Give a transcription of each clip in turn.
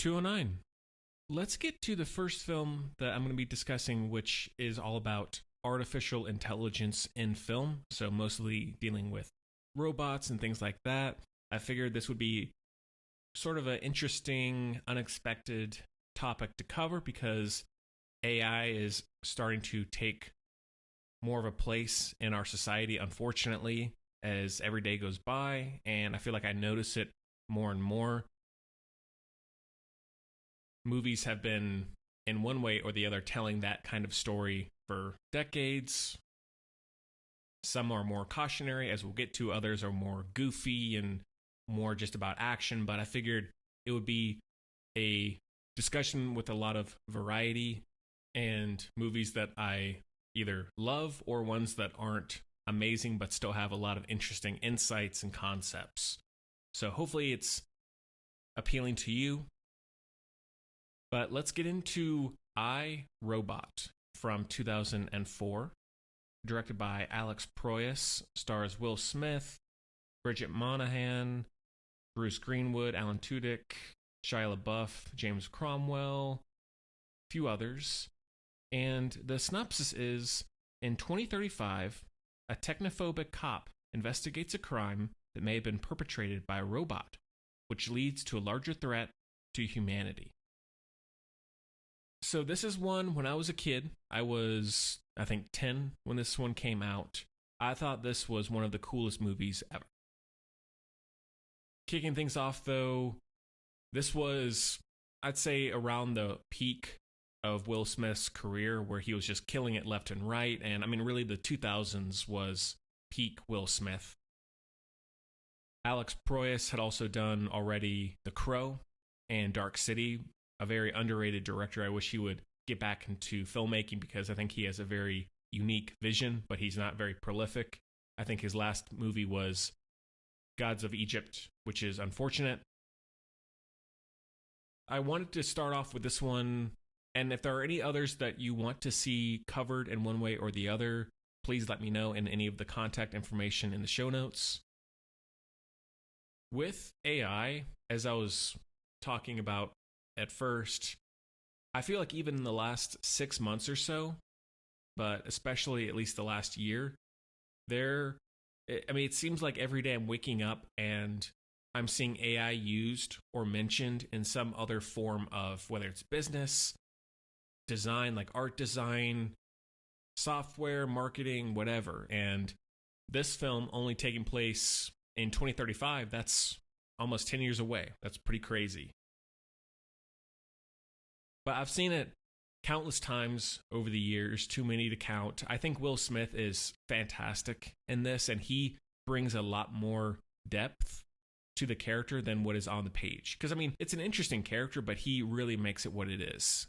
209. Let's get to the first film that I'm going to be discussing, which is all about artificial intelligence in film. So, mostly dealing with robots and things like that. I figured this would be sort of an interesting, unexpected topic to cover because AI is starting to take more of a place in our society, unfortunately, as every day goes by. And I feel like I notice it more and more. Movies have been, in one way or the other, telling that kind of story for decades. Some are more cautionary, as we'll get to. Others are more goofy and more just about action. But I figured it would be a discussion with a lot of variety and movies that I either love or ones that aren't amazing but still have a lot of interesting insights and concepts. So hopefully it's appealing to you. But let's get into I, Robot from 2004, directed by Alex Proyas, stars Will Smith, Bridget Monahan, Bruce Greenwood, Alan Tudyk, Shia LaBeouf, James Cromwell, a few others. And the synopsis is, in 2035, a technophobic cop investigates a crime that may have been perpetrated by a robot, which leads to a larger threat to humanity. So this is one, when I was a kid, I was, I think, 10 when this one came out. I thought this was one of the coolest movies ever. Kicking things off, though, this was, I'd say, around the peak of Will Smith's career, where he was just killing it left and right. And I mean, really, the 2000s was peak Will Smith. Alex Proyas had also done already The Crow and Dark City, a very underrated director. I wish he would get back into filmmaking because I think he has a very unique vision, but he's not very prolific. I think his last movie was Gods of Egypt, which is unfortunate. I wanted to start off with this one, and if there are any others that you want to see covered in one way or the other, please let me know in any of the contact information in the show notes. With AI, as I was talking about at first, I feel like even in the last 6 months or so, but especially at least the last year, it seems like every day I'm waking up and I'm seeing AI used or mentioned in some other form of, whether it's business, design, like art design, software, marketing, whatever. And this film only taking place in 2035, that's almost 10 years away. That's pretty crazy. But I've seen it countless times over the years, too many to count. I think Will Smith is fantastic in this, and he brings a lot more depth to the character than what is on the page. Because, I mean, it's an interesting character, but he really makes it what it is.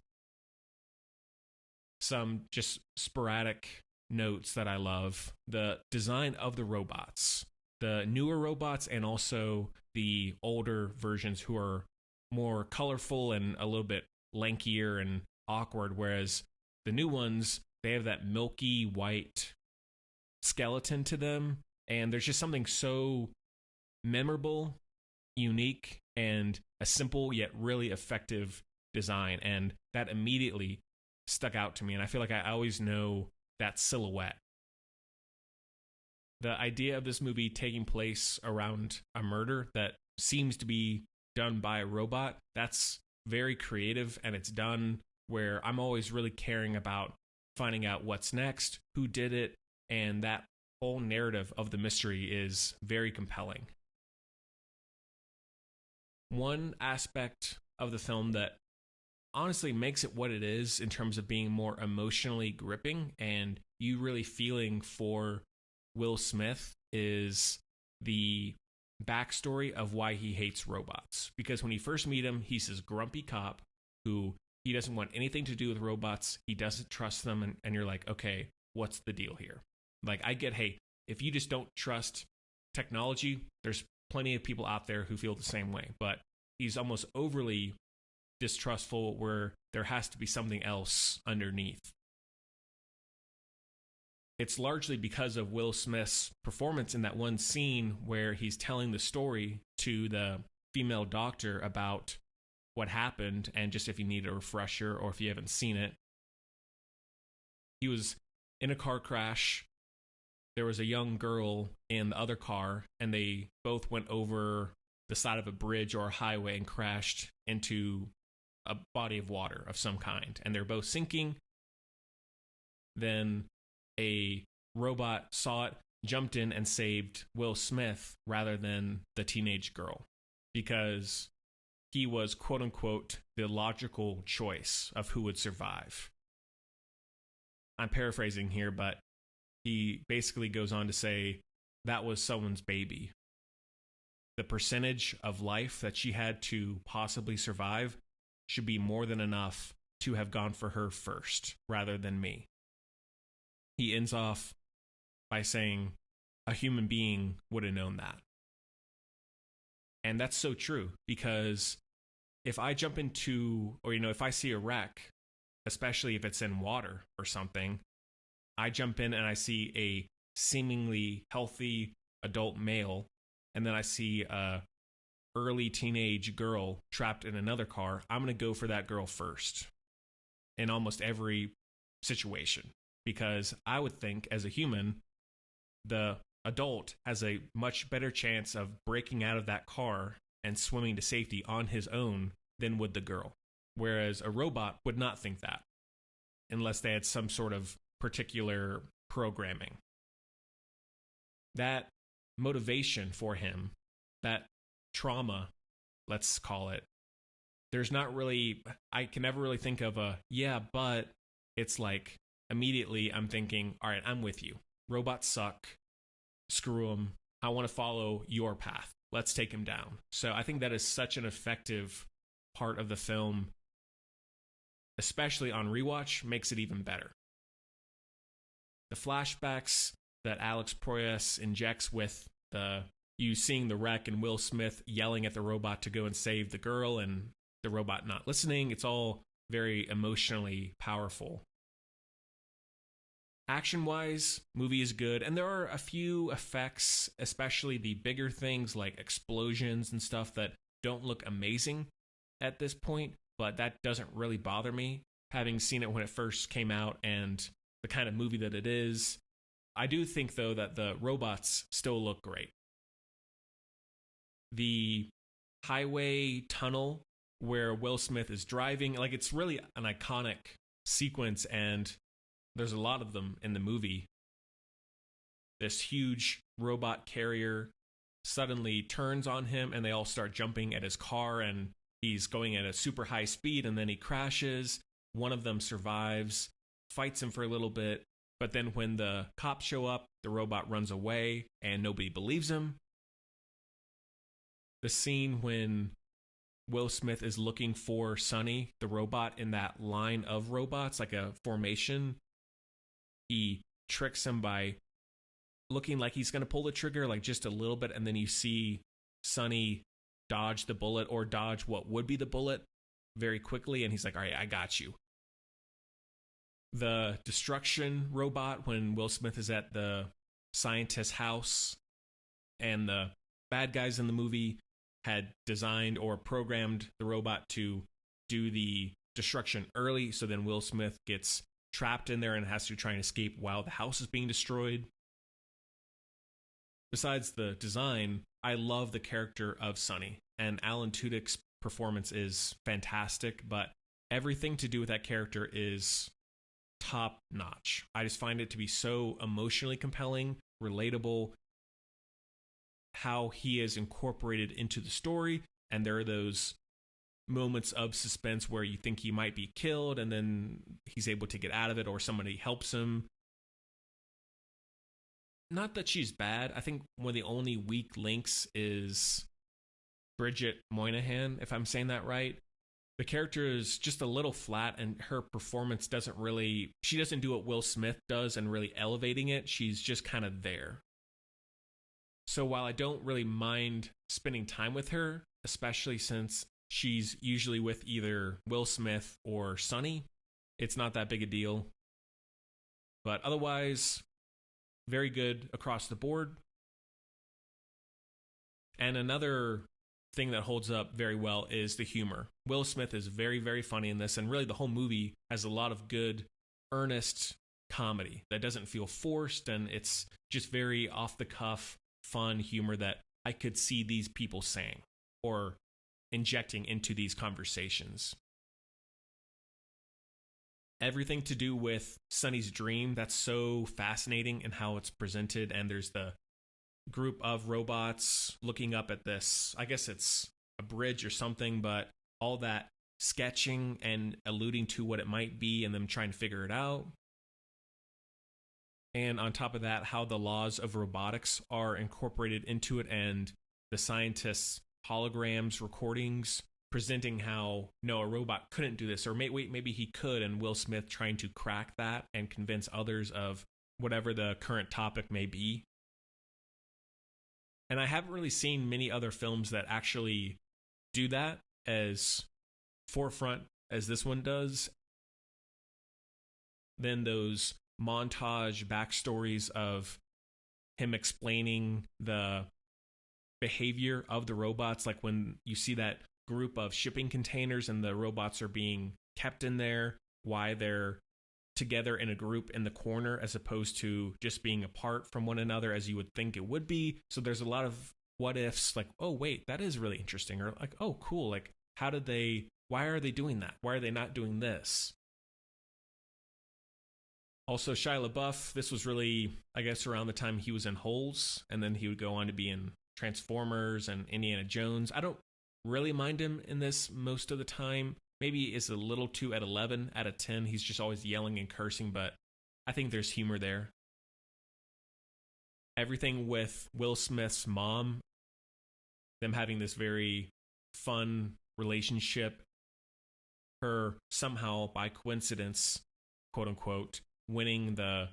Some just sporadic notes that I love: the design of the robots, the newer robots, and also the older versions who are more colorful and a little bit lankier and awkward, whereas the new ones, they have that milky white skeleton to them, and there's just something so memorable, unique, and a simple yet really effective design, and that immediately stuck out to me, and I feel like I always know that silhouette. The idea of this movie taking place around a murder that seems to be done by a robot, that's very creative, and it's done where I'm always really caring about finding out what's next, who did it, and that whole narrative of the mystery is very compelling. One aspect of the film that honestly makes it what it is in terms of being more emotionally gripping and you really feeling for Will Smith is the backstory of why he hates robots. Because when you first meet him, he's this grumpy cop who he doesn't want anything to do with robots. He doesn't trust them. And you're like, okay, what's the deal here? Like, I get, hey, if you just don't trust technology, there's plenty of people out there who feel the same way. But he's almost overly distrustful where there has to be something else underneath. It's largely because of Will Smith's performance in that one scene where he's telling the story to the female doctor about what happened, and just if you need a refresher or if you haven't seen it, he was in a car crash. There was a young girl in the other car, and they both went over the side of a bridge or a highway and crashed into a body of water of some kind, and they're both sinking. Then a robot saw it, jumped in, and saved Will Smith rather than the teenage girl, because he was, quote unquote, the logical choice of who would survive. I'm paraphrasing here, but he basically goes on to say that was someone's baby. The percentage of life that she had to possibly survive should be more than enough to have gone for her first rather than me. He ends off by saying a human being would have known that. And that's so true, because if I jump into, or, if I see a wreck, especially if it's in water or something, I jump in and I see a seemingly healthy adult male, and then I see a early teenage girl trapped in another car, I'm going to go for that girl first in almost every situation, because I would think as a human, the adult has a much better chance of breaking out of that car and swimming to safety on his own than would the girl. Whereas a robot would not think that, unless they had some sort of particular programming. That motivation for him, that trauma, let's call it, there's not really, I can never really think of a, yeah, but it's like immediately I'm thinking, all right, I'm with you. Robots suck. Screw them. I want to follow your path. Let's take him down. So I think that is such an effective part of the film, especially on rewatch, makes it even better. The flashbacks that Alex Proyas injects with you seeing the wreck and Will Smith yelling at the robot to go and save the girl and the robot not listening, it's all very emotionally powerful. Action-wise, movie is good, and there are a few effects, especially the bigger things like explosions and stuff, that don't look amazing at this point, but that doesn't really bother me, having seen it when it first came out and the kind of movie that it is. I do think, though, that the robots still look great. The highway tunnel where Will Smith is driving, like, it's really an iconic sequence, and there's a lot of them in the movie. This huge robot carrier suddenly turns on him, and they all start jumping at his car, and he's going at a super high speed, and then he crashes. One of them survives, fights him for a little bit, but then when the cops show up, the robot runs away, and nobody believes him. The scene when Will Smith is looking for Sonny, the robot, in that line of robots, like a formation, he tricks him by looking like he's going to pull the trigger, like just a little bit, and then you see Sonny dodge the bullet, or dodge what would be the bullet, very quickly, and he's like, all right, I got you. The destruction robot, when Will Smith is at the scientist's house, and the bad guys in the movie had designed or programmed the robot to do the destruction early, so then Will Smith gets trapped in there and has to try and escape while the house is being destroyed. Besides the design, I love the character of Sonny, and Alan Tudyk's performance is fantastic, but everything to do with that character is top notch. I just find it to be so emotionally compelling, relatable, how he is incorporated into the story, and there are those moments of suspense where you think he might be killed, and then he's able to get out of it, or somebody helps him. Not that she's bad. I think one of the only weak links is Bridget Moynahan, if I'm saying that right. The character is just a little flat, and her performance she doesn't do what Will Smith does and really elevating it. She's just kind of there. So while I don't really mind spending time with her, especially since she's usually with either Will Smith or Sonny, it's not that big a deal. But otherwise, very good across the board. And another thing that holds up very well is the humor. Will Smith is very, very funny in this, and really the whole movie has a lot of good, earnest comedy that doesn't feel forced, and it's just very off the cuff, fun humor that I could see these people saying or injecting into these conversations. Everything to do with Sonny's dream, that's so fascinating in how it's presented, and there's the group of robots looking up at this, I guess it's a bridge or something, but all that sketching and alluding to what it might be and them trying to figure it out. And on top of that, how the laws of robotics are incorporated into it, and the scientists' holograms, recordings, presenting how, no, a robot couldn't do this, or maybe he could, and Will Smith trying to crack that and convince others of whatever the current topic may be. And I haven't really seen many other films that actually do that as forefront as this one does. Then those montage backstories of him explaining the behavior of the robots, like when you see that group of shipping containers and the robots are being kept in there, why they're together in a group in the corner as opposed to just being apart from one another as you would think it would be. So there's a lot of what ifs, like, oh wait, that is really interesting, or like, oh cool, like why are they doing that? Why are they not doing this? Also, Shia LaBeouf, this was really, I guess, around the time he was in Holes, and then he would go on to be in Transformers and Indiana Jones. I don't really mind him in this most of the time. Maybe it's a little too at 11 out of 10. He's just always yelling and cursing, but I think there's humor there. Everything with Will Smith's mom, them having this very fun relationship, her somehow by coincidence, quote unquote, winning the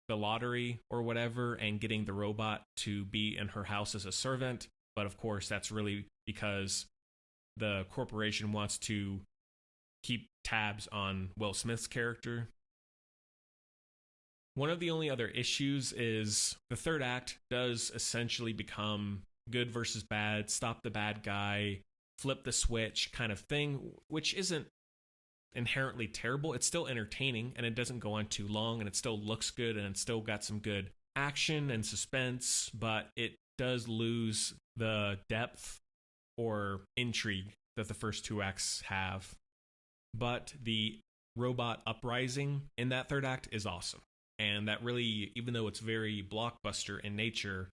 lottery or whatever and getting the robot to be in her house as a servant. But of course, that's really because the corporation wants to keep tabs on Will Smith's character. One of the only other issues is the third act does essentially become good versus bad, stop the bad guy, flip the switch kind of thing, which isn't inherently terrible. It's still entertaining, and it doesn't go on too long, and it still looks good, and it's still got some good action and suspense, but it does lose the depth or intrigue that the first two acts have. But the robot uprising in that third act is awesome. And that really, even though it's very blockbuster in nature,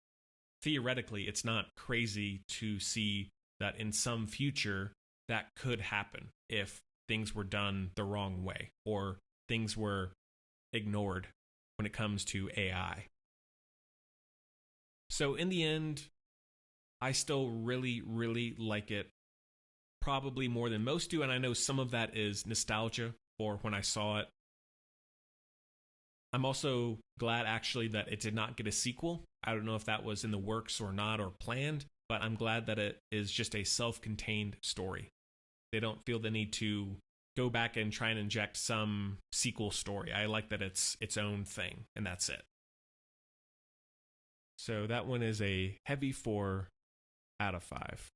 theoretically, it's not crazy to see that in some future that could happen if things were done the wrong way or things were ignored when it comes to AI. So in the end, I still really, really like it. Probably more than most do, and I know some of that is nostalgia for when I saw it. I'm also glad actually that it did not get a sequel. I don't know if that was in the works or not or planned, but I'm glad that it is just a self-contained story. They don't feel the need to go back and try and inject some sequel story. I like that it's its own thing, and that's it. So that one is a heavy 4 out of 5.